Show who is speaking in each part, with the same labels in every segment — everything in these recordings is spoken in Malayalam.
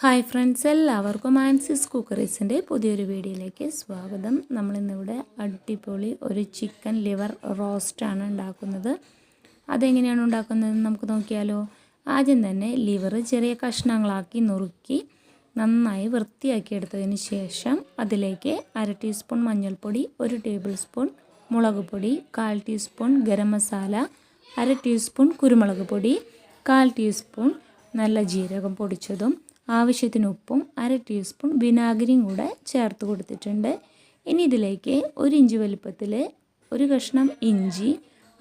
Speaker 1: ഹായ് ഫ്രണ്ട്സ്, എല്ലാവർക്കും ആൻസിസ് കുക്കറീസിൻ്റെ പുതിയൊരു വീഡിയോയിലേക്ക് സ്വാഗതം. നമ്മളിന്നിവിടെ അടിപൊളി ഒരു ചിക്കൻ ലിവർ റോസ്റ്റാണ് ഉണ്ടാക്കുന്നത്. അതെങ്ങനെയാണ് ഉണ്ടാക്കുന്നതെന്ന് നമുക്ക് നോക്കിയാലോ. ആദ്യം തന്നെ ലിവർ ചെറിയ കഷ്ണങ്ങളാക്കി നുറുക്കി നന്നായി വൃത്തിയാക്കി എടുത്തതിന് ശേഷം അതിലേക്ക് 1/2 ടീസ്പൂൺ മഞ്ഞൾപ്പൊടി, 1 ടേബിൾ സ്പൂൺ മുളക് പൊടി, 1/4 ടീസ്പൂൺ ഗരം മസാല, 1/2 ടീസ്പൂൺ കുരുമുളക് പൊടി, 1/4 ടീസ്പൂൺ നല്ല ജീരകം പൊടിച്ചതും, ആവശ്യത്തിന് ഉപ്പും 1/2 ടീസ്പൂൺ വിനാഗിരിയും കൂടെ ചേർത്ത് കൊടുത്തിട്ടുണ്ട്. ഇനി ഇതിലേക്ക് 1 ഇഞ്ച് വലുപ്പത്തിൽ ഒരു കഷ്ണം ഇഞ്ചി,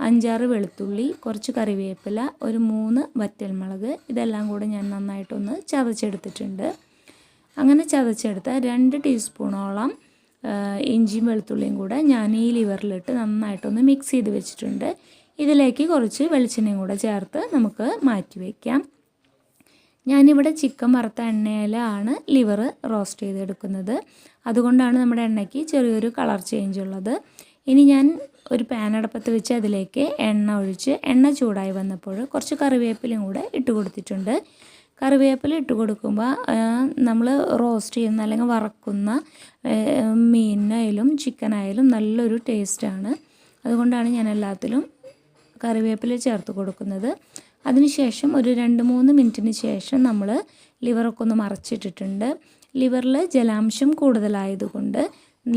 Speaker 1: 5-6 വെളുത്തുള്ളി, കുറച്ച് കറിവേപ്പില, ഒരു 3 വറ്റൽമുളക്, ഇതെല്ലാം കൂടെ ഞാൻ നന്നായിട്ടൊന്ന് ചതച്ചെടുത്തിട്ടുണ്ട്. അങ്ങനെ ചതച്ചെടുത്ത 2 ടീസ്പൂണോളം ഇഞ്ചിയും വെളുത്തുള്ളിയും കൂടെ ഞാൻ ഈ ലിവറിലിട്ട് നന്നായിട്ടൊന്ന് മിക്സ് ചെയ്ത് വെച്ചിട്ടുണ്ട്. ഇതിലേക്ക് കുറച്ച് വെളിച്ചെണ്ണയും കൂടെ ചേർത്ത് നമുക്ക് മാറ്റി വയ്ക്കാം. ഞാനിവിടെ ചിക്കൻ വറുത്ത എണ്ണയിലാണ് ലിവർ റോസ്റ്റ് ചെയ്തെടുക്കുന്നത്. അതുകൊണ്ടാണ് നമ്മുടെ എണ്ണയ്ക്ക് ചെറിയൊരു കളർ ചേഞ്ച് ഉള്ളത്. ഇനി ഞാൻ ഒരു പാൻ അടുപ്പത്ത് വെച്ച് അതിലേക്ക് എണ്ണ ഒഴിച്ച് എണ്ണ ചൂടായി വന്നപ്പോൾ കുറച്ച് കറിവേപ്പിലയും കൂടെ ഇട്ട് കൊടുത്തിട്ടുണ്ട്. കറിവേപ്പില ഇട്ട് കൊടുക്കുമ്പോൾ നമ്മൾ റോസ്റ്റ് ചെയ്യുന്ന അല്ലെങ്കിൽ വറക്കുന്ന മീനായാലും ചിക്കനായാലും നല്ലൊരു ടേസ്റ്റാണ്. അതുകൊണ്ടാണ് ഞാൻ എല്ലാത്തിലും കറിവേപ്പില ചേർത്ത് കൊടുക്കുന്നത്. അതിനുശേഷം ഒരു 2-3 മിനിറ്റിന് ശേഷം നമ്മൾ ലിവറൊക്കെ ഒന്ന് മറച്ചിട്ടിട്ടുണ്ട്. ലിവറിൽ ജലാംശം കൂടുതലായതുകൊണ്ട്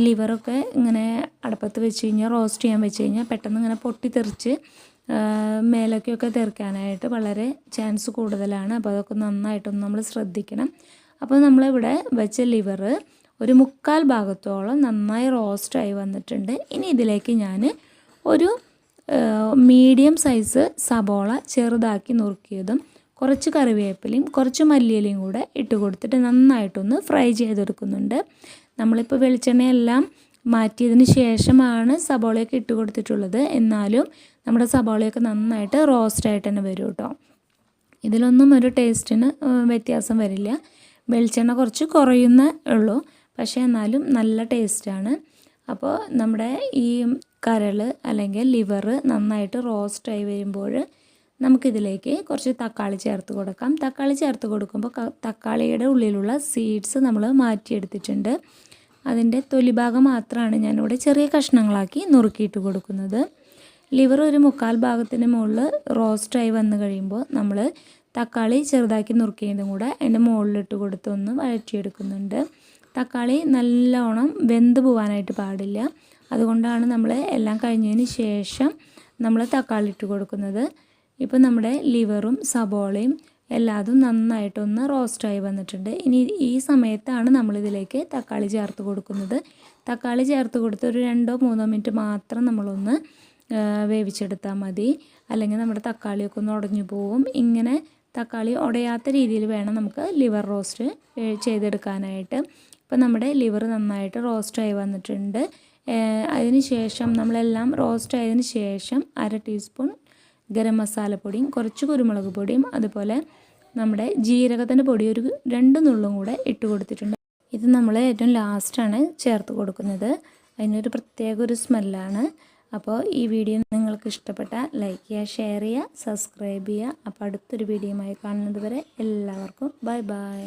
Speaker 1: ലിവറൊക്കെ ഇങ്ങനെ അടുപ്പത്ത് വെച്ച് കഴിഞ്ഞാൽ റോസ്റ്റ് ചെയ്യാൻ വെച്ച് കഴിഞ്ഞാൽ പെട്ടെന്ന് ഇങ്ങനെ പൊട്ടിത്തെറിച്ച് മേലേക്കൊക്കെ തെറിക്കാനായിട്ട് വളരെ ചാൻസ് കൂടുതലാണ്. അപ്പോൾ അതൊക്കെ നന്നായിട്ടൊന്ന് നമ്മൾ ശ്രദ്ധിക്കണം. അപ്പോൾ നമ്മളിവിടെ വെച്ച ലിവർ ഒരു 1/4 ഭാഗത്തോളം നന്നായി റോസ്റ്റായി വന്നിട്ടുണ്ട്. ഇനി ഇതിലേക്ക് ഞാൻ ഒരു മീഡിയം സൈസ് സബോള ചെറുതാക്കി നുറുക്കിയതും കുറച്ച് കറിവേപ്പിലയും കുറച്ച് മല്ലിയിലയും കൂടെ ഇട്ട് കൊടുത്തിട്ട് നന്നായിട്ടൊന്ന് ഫ്രൈ ചെയ്തെടുക്കുന്നുണ്ട്. നമ്മളിപ്പോൾ വെളിച്ചെണ്ണയെല്ലാം മാറ്റിയതിന് ശേഷമാണ് സബോളയൊക്കെ ഇട്ട് കൊടുത്തിട്ടുള്ളത്. എന്നാലും നമ്മുടെ സബോളയൊക്കെ നന്നായിട്ട് റോസ്റ്റായിട്ട് തന്നെ വരും കേട്ടോ. ഇതിലൊന്നും ഒരു ടേസ്റ്റിന് വ്യത്യാസം വരില്ല. വെളിച്ചെണ്ണ കുറച്ച് കുറയുന്നേ ഉള്ളൂ, പക്ഷേ എന്നാലും നല്ല ടേസ്റ്റാണ്. അപ്പോൾ നമ്മുടെ ഈ കരൾ അല്ലെങ്കിൽ ലിവർ നന്നായിട്ട് റോസ്റ്റായി വരുമ്പോൾ നമുക്കിതിലേക്ക് കുറച്ച് തക്കാളി ചേർത്ത് കൊടുക്കാം. തക്കാളി ചേർത്ത് കൊടുക്കുമ്പോൾ തക്കാളിയുടെ ഉള്ളിലുള്ള സീഡ്സ് നമ്മൾ മാറ്റിയെടുത്തിട്ടുണ്ട്. അതിൻ്റെ തൊലിഭാഗം മാത്രമാണ് ഞാനിവിടെ ചെറിയ കഷ്ണങ്ങളാക്കി നുറുക്കിയിട്ട് കൊടുക്കുന്നത്. ലിവർ ഒരു 1/4 ഭാഗത്തിന് മുകളിൽ റോസ്റ്റായി വന്നു കഴിയുമ്പോൾ നമ്മൾ തക്കാളി ചെറുതാക്കി നുറുക്കിയതും കൂടെ അതിൻ്റെ മുകളിലിട്ട് കൊടുത്തൊന്ന് വഴറ്റിയെടുക്കുന്നുണ്ട്. തക്കാളി നല്ലോണം വെന്ത് പോകാനായിട്ട് പാടില്ല. അതുകൊണ്ടാണ് നമ്മൾ എല്ലാം കഴിഞ്ഞതിന് ശേഷം നമ്മൾ തക്കാളി ഇട്ട് കൊടുക്കുന്നത്. ഇപ്പോൾ നമ്മുടെ ലിവറും സബോളയും എല്ലാതും നന്നായിട്ടൊന്ന് റോസ്റ്റായി വന്നിട്ടുണ്ട്. ഇനി ഈ സമയത്താണ് നമ്മളിതിലേക്ക് തക്കാളി ചേർത്ത് കൊടുക്കുന്നത്. തക്കാളി ചേർത്ത് കൊടുത്ത് ഒരു 2-3 മിനിറ്റ് മാത്രം നമ്മളൊന്ന് വേവിച്ചെടുത്താൽ മതി. അല്ലെങ്കിൽ നമ്മുടെ തക്കാളിയൊക്കെ ഒന്ന് ഉടഞ്ഞു പോവും. ഇങ്ങനെ തക്കാളി ഉടയാത്ത രീതിയിൽ വേണം നമുക്ക് ലിവർ റോസ്റ്റ് ചെയ്തെടുക്കാനായിട്ട്. ഇപ്പോൾ നമ്മുടെ ലിവർ നന്നായിട്ട് റോസ്റ്റായി വന്നിട്ടുണ്ട്. അതിന് ശേഷം നമ്മളെല്ലാം റോസ്റ്റ് ആയതിന് ശേഷം 1/2 ടീസ്പൂൺ ഗരം മസാലപ്പൊടിയും കുറച്ച് കുരുമുളക് പൊടിയും അതുപോലെ നമ്മുടെ ജീരകത്തിൻ്റെ പൊടി ഒരു 2 നുള്ളും കൂടെ ഇട്ട് കൊടുത്തിട്ടുണ്ട്. ഇത് നമ്മൾ ഏറ്റവും ലാസ്റ്റാണ് ചേർത്ത് കൊടുക്കുന്നത്. അതിനൊരു പ്രത്യേക ഒരു സ്മെല്ലാണ്. അപ്പോൾ ഈ വീഡിയോ നിങ്ങൾക്ക് ഇഷ്ടപ്പെട്ടാൽ ലൈക്ക് ചെയ്യുക, ഷെയർ ചെയ്യുക, സബ്സ്ക്രൈബ് ചെയ്യുക. അപ്പോൾ അടുത്തൊരു വീഡിയോയുമായി കാണുന്നത് വരെ എല്ലാവർക്കും ബൈ ബൈ.